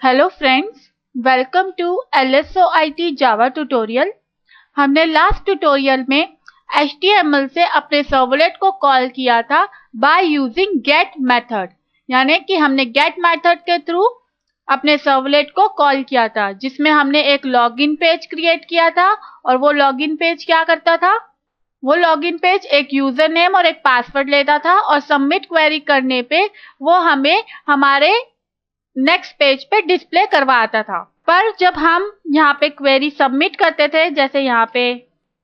Hello friends, welcome to LSOIT Java tutorial. हमने last tutorial में HTML से अपने सर्वलेट को कॉल किया था बाय यूजिंग गेट मेथड, यानी कि हमने गेट मेथड के थ्रू अपने सर्वलेट को कॉल किया था, जिसमें हमने एक लॉगिन पेज क्रिएट किया था। और वो लॉगिन पेज क्या करता था? वो लॉगिन पेज एक यूजर नेम और एक पासवर्ड लेता था और सबमिट क्वेरी करने पे वो हमें हमारे नेक्स्ट पेज पे डिस्प्ले करवाता था। पर जब हम यहाँ पे क्वेरी सबमिट करते थे, जैसे यहाँ पे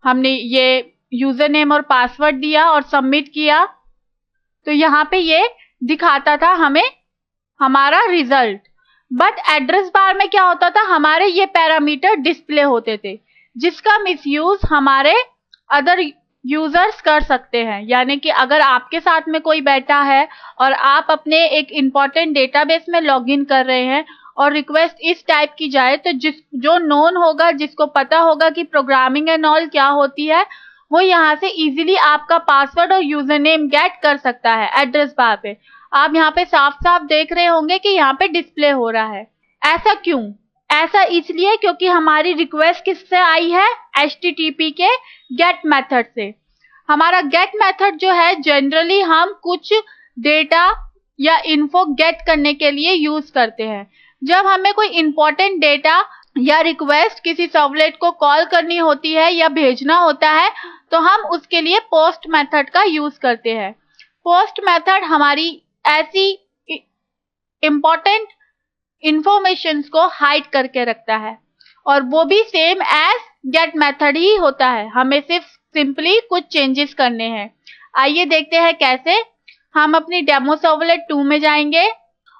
हमने ये यूजर नेम और पासवर्ड दिया और सबमिट किया, तो यहाँ पे ये दिखाता था हमें हमारा रिजल्ट। बट एड्रेस बार में क्या होता था, हमारे ये पैरामीटर डिस्प्ले होते थे, जिसका मिसयूज हमारे अदर यूजर्स कर सकते हैं। यानी कि अगर आपके साथ में कोई बैठा है और आप अपने एक इम्पॉर्टेंट डेटाबेस में लॉगिन कर रहे हैं और रिक्वेस्ट इस टाइप की जाए, तो जो नोन होगा, जिसको पता होगा कि प्रोग्रामिंग एंड ऑल क्या होती है, वो यहाँ से इजीली आपका पासवर्ड और यूजर नेम गेट कर सकता है एड्रेस बार पे। आप यहाँ पे साफ साफ देख रहे होंगे कि यहाँ पे डिस्प्ले हो रहा है। ऐसा क्यों? ऐसा इसलिए क्योंकि हमारी रिक्वेस्ट किससे आई है? HTTP के गेट मेथड से। हमारा गेट मेथड जो है, जनरली हम कुछ डेटा या इन्फो गेट करने के लिए यूज करते हैं। जब हमें कोई इंपॉर्टेंट डेटा या रिक्वेस्ट किसी सर्वलेट को कॉल करनी होती है या भेजना होता है, तो हम उसके लिए पोस्ट मेथड का यूज करते हैं। पोस्ट मेथड हमारी ऐसी इंपॉर्टेंट इंफॉर्मेशंस को हाइड करके रखता है, और वो भी सेम एज गेट मेथड ही होता है। हमें सिर्फ सिंपली कुछ चेंजेस करने हैं। आइए देखते हैं कैसे। हम अपनी डेमो सर्वलेट 2 में जाएंगे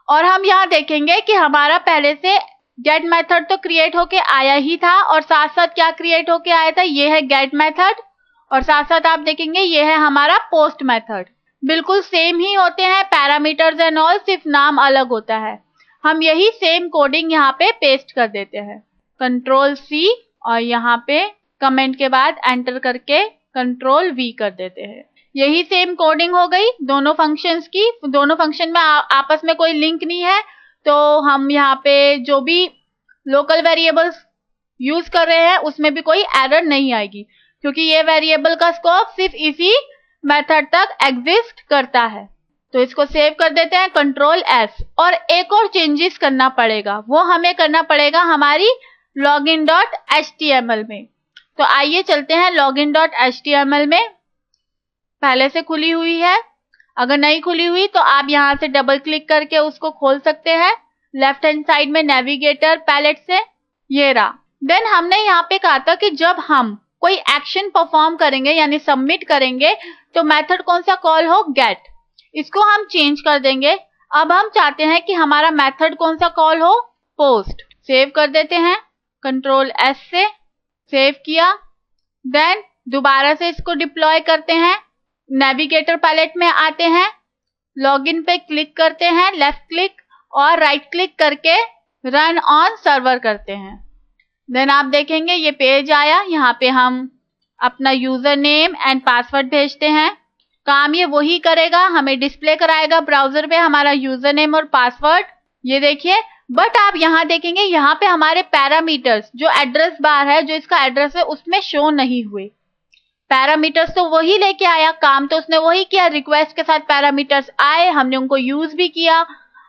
और हम यहाँ देखेंगे कि हमारा पहले से गेट मेथड तो क्रिएट होके आया ही था, और साथ साथ क्या क्रिएट होके आया था, ये है गेट मेथड, और साथ साथ आप देखेंगे ये है हमारा पोस्ट मेथड। बिल्कुल सेम ही होते हैं, पैरामीटर्स एंड ऑल, सिर्फ नाम अलग होता है। हम यही सेम कोडिंग यहाँ पे पेस्ट कर देते हैं, Ctrl+C, और यहाँ पे कमेंट के बाद एंटर करके Ctrl+V कर देते हैं। यही सेम कोडिंग हो गई दोनों फंक्शंस की। दोनों फंक्शन में आपस में कोई लिंक नहीं है, तो हम यहाँ पे जो भी लोकल वेरिएबल्स यूज कर रहे हैं उसमें भी कोई एरर नहीं आएगी, क्योंकि ये वेरिएबल का स्कोप सिर्फ इसी मेथड तक एग्जिस्ट करता है। तो इसको सेव कर देते हैं, Ctrl+S। और एक और चेंजेस करना पड़ेगा, वो हमें करना पड़ेगा हमारी login.html में। तो आइए चलते हैं login.html में। पहले से खुली हुई है, अगर नहीं खुली हुई तो आप यहाँ से डबल क्लिक करके उसको खोल सकते हैं लेफ्ट हैंड साइड में नेविगेटर पैलेट से। ये रहा। देन हमने यहाँ पे कहा था कि जब हम कोई एक्शन परफॉर्म करेंगे यानी सबमिट करेंगे, तो मेथड कौन सा कॉल हो? गेट। इसको हम चेंज कर देंगे। अब हम चाहते हैं कि हमारा मेथड कौन सा कॉल हो? पोस्ट। सेव कर देते हैं, Ctrl+S से सेव किया। देन दोबारा से इसको डिप्लॉय करते हैं, नेविगेटर पैलेट में आते हैं, लॉगिन पे क्लिक करते हैं, लेफ्ट क्लिक और राइट क्लिक करके रन ऑन सर्वर करते हैं। देन आप देखेंगे ये पेज आया। यहाँ पे हम अपना यूजर नेम एंड पासवर्ड भेजते हैं। काम ये वही करेगा, हमें डिस्प्ले कराएगा ब्राउजर पे हमारा यूजर नेम और पासवर्ड, ये देखिए। बट आप यहाँ देखेंगे, यहाँ पे हमारे पैरामीटर्स, जो एड्रेस बार है, जो इसका एड्रेस है, उसमें शो नहीं हुए। पैरामीटर्स तो वही लेके आया, काम तो उसने वही किया। रिक्वेस्ट के साथ पैरामीटर्स आए, हमने उनको यूज भी किया,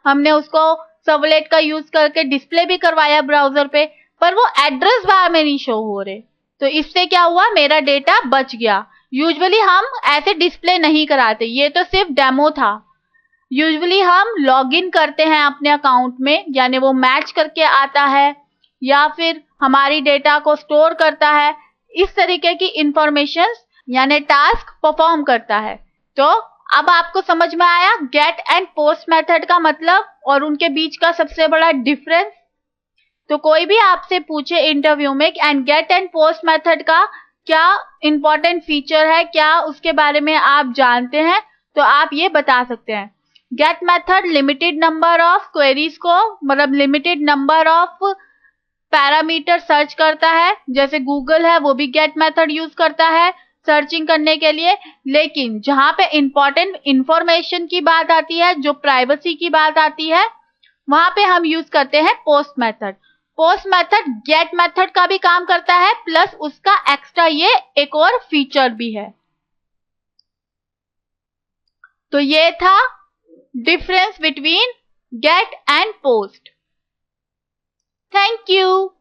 हमने उसको सर्वलेट का यूज करके डिस्प्ले भी करवाया ब्राउजर पे, पर वो एड्रेस बार में नहीं शो हो रहे। तो इससे क्या हुआ, मेरा डेटा बच गया। यूजुअली हम ऐसे डिस्प्ले नहीं कराते, ये तो सिर्फ डेमो था। यूजुअली हम लॉगिन करते हैं अपने अकाउंट में, यानी वो मैच करके आता है या फिर हमारी डेटा को स्टोर करता है, इस तरीके की इंफॉर्मेशन यानी टास्क परफॉर्म करता है। तो अब आपको समझ में आया गेट एंड पोस्ट मेथड का मतलब और उनके बीच का सबसे बड़ा डिफरेंस। तो कोई भी आपसे पूछे इंटरव्यू में and get and post method का क्या इंपॉर्टेंट फीचर है, क्या उसके बारे में आप जानते हैं, तो आप ये बता सकते हैं। Get method limited number of queries को, मतलब limited number of parameter search करता है, जैसे गूगल है वो भी गेट मेथड यूज करता है सर्चिंग करने के लिए। लेकिन जहां पे इंपॉर्टेंट इंफॉर्मेशन की बात आती है, जो प्राइवेसी की बात आती है, वहां पे हम यूज करते हैं post method. Post method get method का भी काम करता है, प्लस उसका एक्स्ट्रा ये एक और फीचर भी है। तो ये था difference between get and post. Thank you.